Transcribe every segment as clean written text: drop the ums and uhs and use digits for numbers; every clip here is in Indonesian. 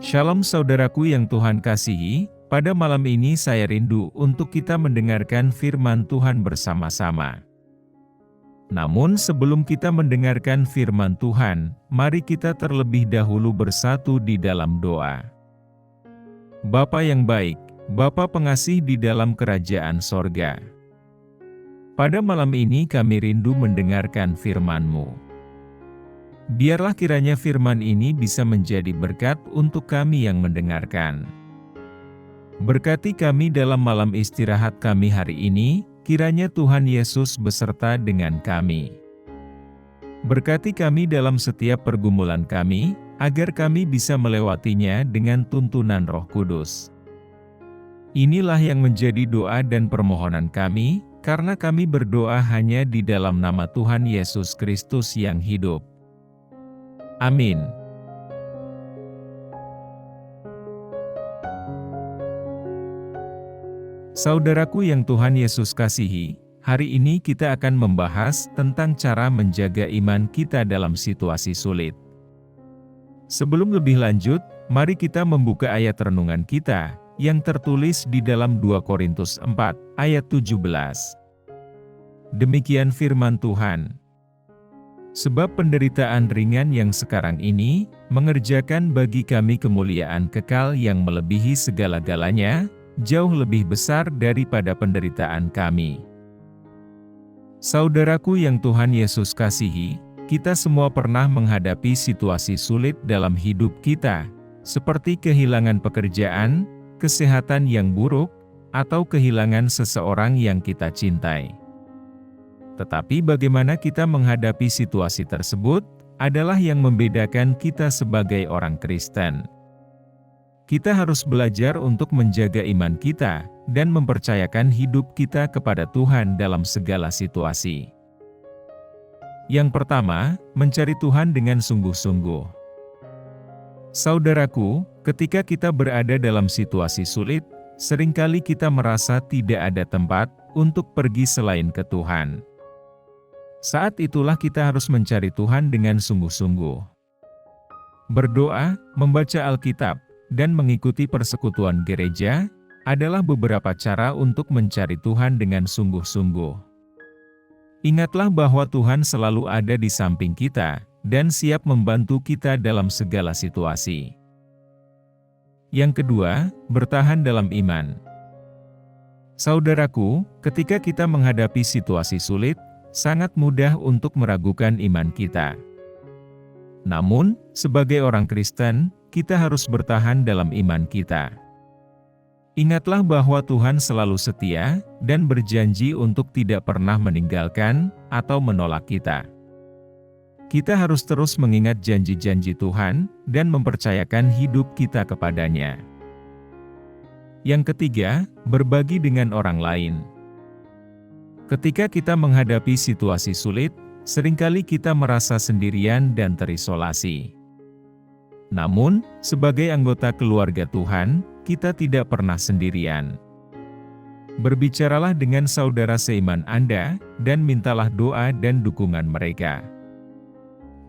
Shalom saudaraku yang Tuhan kasihi, pada malam ini saya rindu untuk kita mendengarkan firman Tuhan bersama-sama. Namun sebelum kita mendengarkan firman Tuhan, mari kita terlebih dahulu bersatu di dalam doa. Bapa yang baik, Bapa pengasih di dalam kerajaan sorga. Pada malam ini kami rindu mendengarkan firman-Mu. Biarlah kiranya firman ini bisa menjadi berkat untuk kami yang mendengarkan. Berkati kami dalam malam istirahat kami hari ini, kiranya Tuhan Yesus beserta dengan kami. Berkati kami dalam setiap pergumulan kami, agar kami bisa melewatinya dengan tuntunan Roh Kudus. Inilah yang menjadi doa dan permohonan kami, karena kami berdoa hanya di dalam nama Tuhan Yesus Kristus yang hidup. Amin. Saudaraku yang Tuhan Yesus kasihi, hari ini kita akan membahas tentang cara menjaga iman kita dalam situasi sulit. Sebelum lebih lanjut, mari kita membuka ayat renungan kita, yang tertulis di dalam 2 Korintus 4, ayat 17. Demikian firman Tuhan. Sebab penderitaan ringan yang sekarang ini, mengerjakan bagi kami kemuliaan kekal yang melebihi segala-galanya, jauh lebih besar daripada penderitaan kami. Saudaraku yang Tuhan Yesus kasihi, kita semua pernah menghadapi situasi sulit dalam hidup kita, seperti kehilangan pekerjaan, kesehatan yang buruk, atau kehilangan seseorang yang kita cintai. Tetapi bagaimana kita menghadapi situasi tersebut, adalah yang membedakan kita sebagai orang Kristen. Kita harus belajar untuk menjaga iman kita, dan mempercayakan hidup kita kepada Tuhan dalam segala situasi. Yang pertama, mencari Tuhan dengan sungguh-sungguh. Saudaraku, ketika kita berada dalam situasi sulit, seringkali kita merasa tidak ada tempat untuk pergi selain ke Tuhan. Saat itulah kita harus mencari Tuhan dengan sungguh-sungguh. Berdoa, membaca Alkitab, dan mengikuti persekutuan gereja, adalah beberapa cara untuk mencari Tuhan dengan sungguh-sungguh. Ingatlah bahwa Tuhan selalu ada di samping kita, dan siap membantu kita dalam segala situasi. Yang kedua, bertahan dalam iman. Saudaraku, ketika kita menghadapi situasi sulit, sangat mudah untuk meragukan iman kita. Namun, sebagai orang Kristen, kita harus bertahan dalam iman kita. Ingatlah bahwa Tuhan selalu setia, dan berjanji untuk tidak pernah meninggalkan, atau menolak kita. Kita harus terus mengingat janji-janji Tuhan, dan mempercayakan hidup kita kepadanya. Yang ketiga, berbagi dengan orang lain. Ketika kita menghadapi situasi sulit, seringkali kita merasa sendirian dan terisolasi. Namun, sebagai anggota keluarga Tuhan, kita tidak pernah sendirian. Berbicaralah dengan saudara seiman Anda, dan mintalah doa dan dukungan mereka.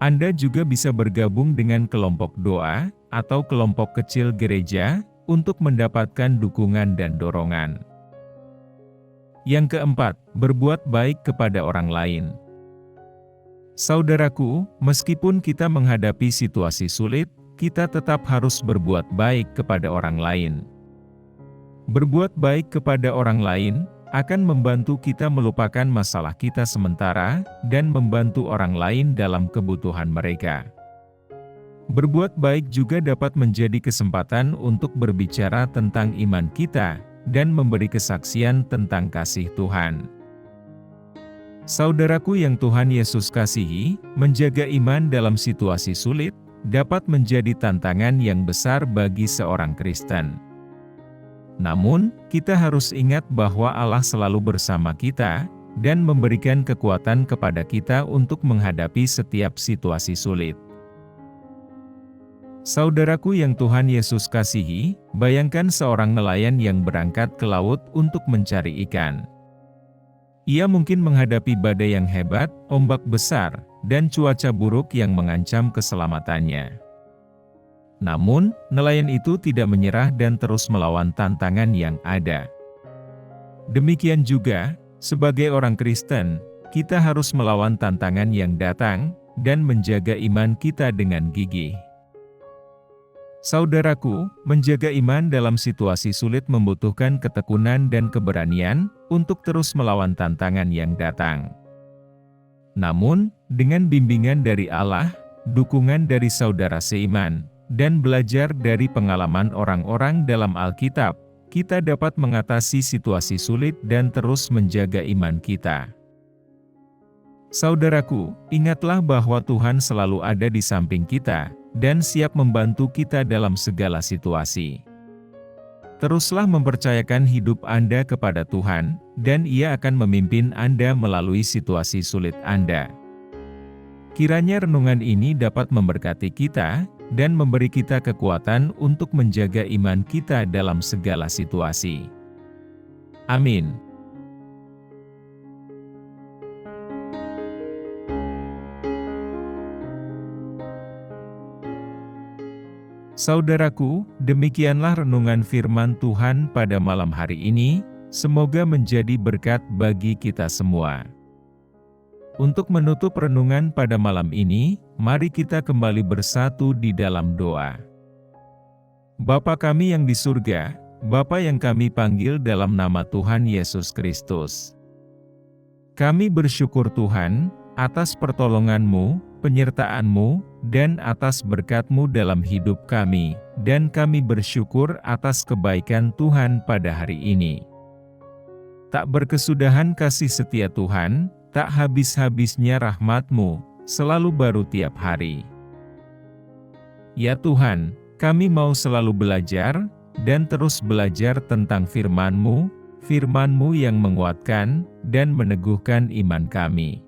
Anda juga bisa bergabung dengan kelompok doa, atau kelompok kecil gereja, untuk mendapatkan dukungan dan dorongan. Yang keempat, berbuat baik kepada orang lain. Saudaraku, meskipun kita menghadapi situasi sulit, kita tetap harus berbuat baik kepada orang lain. Berbuat baik kepada orang lain akan membantu kita melupakan masalah kita sementara, dan membantu orang lain dalam kebutuhan mereka. Berbuat baik juga dapat menjadi kesempatan untuk berbicara tentang iman kita, dan memberi kesaksian tentang kasih Tuhan. Saudaraku yang Tuhan Yesus kasihi, menjaga iman dalam situasi sulit, dapat menjadi tantangan yang besar bagi seorang Kristen. Namun, kita harus ingat bahwa Allah selalu bersama kita, dan memberikan kekuatan kepada kita untuk menghadapi setiap situasi sulit. Saudaraku yang Tuhan Yesus kasihi, bayangkan seorang nelayan yang berangkat ke laut untuk mencari ikan. Ia mungkin menghadapi badai yang hebat, ombak besar, dan cuaca buruk yang mengancam keselamatannya. Namun, nelayan itu tidak menyerah dan terus melawan tantangan yang ada. Demikian juga, sebagai orang Kristen, kita harus melawan tantangan yang datang, dan menjaga iman kita dengan gigih. Saudaraku, menjaga iman dalam situasi sulit membutuhkan ketekunan dan keberanian untuk terus melawan tantangan yang datang. Namun, dengan bimbingan dari Allah, dukungan dari saudara seiman, dan belajar dari pengalaman orang-orang dalam Alkitab, kita dapat mengatasi situasi sulit dan terus menjaga iman kita. Saudaraku, ingatlah bahwa Tuhan selalu ada di samping kita, dan siap membantu kita dalam segala situasi. Teruslah mempercayakan hidup Anda kepada Tuhan, dan Ia akan memimpin Anda melalui situasi sulit Anda. Kiranya renungan ini dapat memberkati kita, dan memberi kita kekuatan untuk menjaga iman kita dalam segala situasi. Amin. Saudaraku, demikianlah renungan firman Tuhan pada malam hari ini, semoga menjadi berkat bagi kita semua. Untuk menutup renungan pada malam ini, mari kita kembali bersatu di dalam doa. Bapa kami yang di surga, Bapa yang kami panggil dalam nama Tuhan Yesus Kristus. Kami bersyukur Tuhan, atas pertolongan-Mu, penyertaan-Mu, dan atas berkat-Mu dalam hidup kami, dan kami bersyukur atas kebaikan Tuhan pada hari ini. Tak berkesudahan kasih setia Tuhan, tak habis-habisnya rahmat-Mu, selalu baru tiap hari. Ya Tuhan, kami mau selalu belajar, dan terus belajar tentang firman-Mu, firman-Mu yang menguatkan, dan meneguhkan iman kami.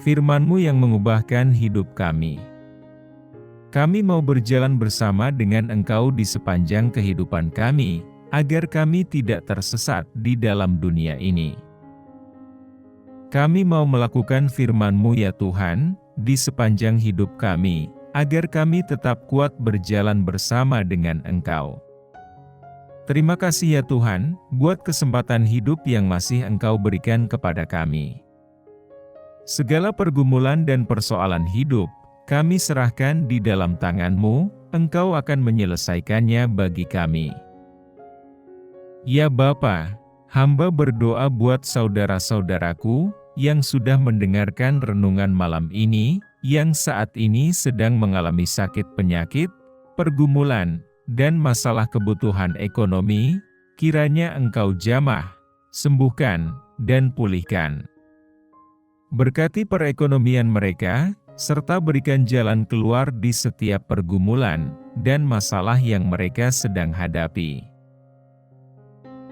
Firman-Mu yang mengubahkan hidup kami. Kami mau berjalan bersama dengan Engkau di sepanjang kehidupan kami, agar kami tidak tersesat di dalam dunia ini. Kami mau melakukan firman-Mu ya Tuhan, di sepanjang hidup kami, agar kami tetap kuat berjalan bersama dengan Engkau. Terima kasih ya Tuhan, buat kesempatan hidup yang masih Engkau berikan kepada kami. Segala pergumulan dan persoalan hidup, kami serahkan di dalam tangan-Mu, Engkau akan menyelesaikannya bagi kami. Ya Bapa, hamba berdoa buat saudara-saudaraku, yang sudah mendengarkan renungan malam ini, yang saat ini sedang mengalami sakit penyakit, pergumulan, dan masalah kebutuhan ekonomi, kiranya Engkau jamah, sembuhkan, dan pulihkan. Berkati perekonomian mereka, serta berikan jalan keluar di setiap pergumulan, dan masalah yang mereka sedang hadapi.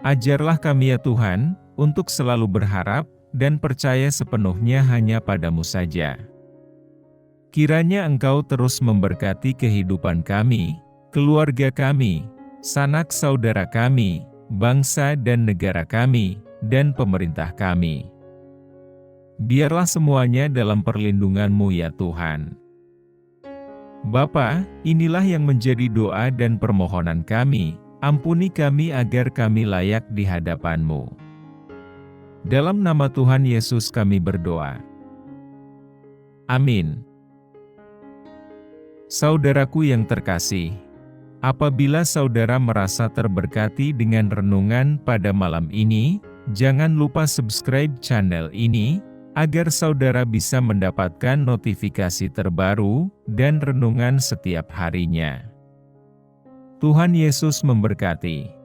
Ajarlah kami ya Tuhan, untuk selalu berharap, dan percaya sepenuhnya hanya padamu saja. Kiranya Engkau terus memberkati kehidupan kami, keluarga kami, sanak saudara kami, bangsa dan negara kami, dan pemerintah kami. Biarlah semuanya dalam perlindungan-Mu ya Tuhan. Bapa, inilah yang menjadi doa dan permohonan kami, ampuni kami agar kami layak di hadapan-Mu. Dalam nama Tuhan Yesus kami berdoa. Amin. Saudaraku yang terkasih, apabila saudara merasa terberkati dengan renungan pada malam ini, jangan lupa subscribe channel ini, agar saudara bisa mendapatkan notifikasi terbaru, dan renungan setiap harinya. Tuhan Yesus memberkati.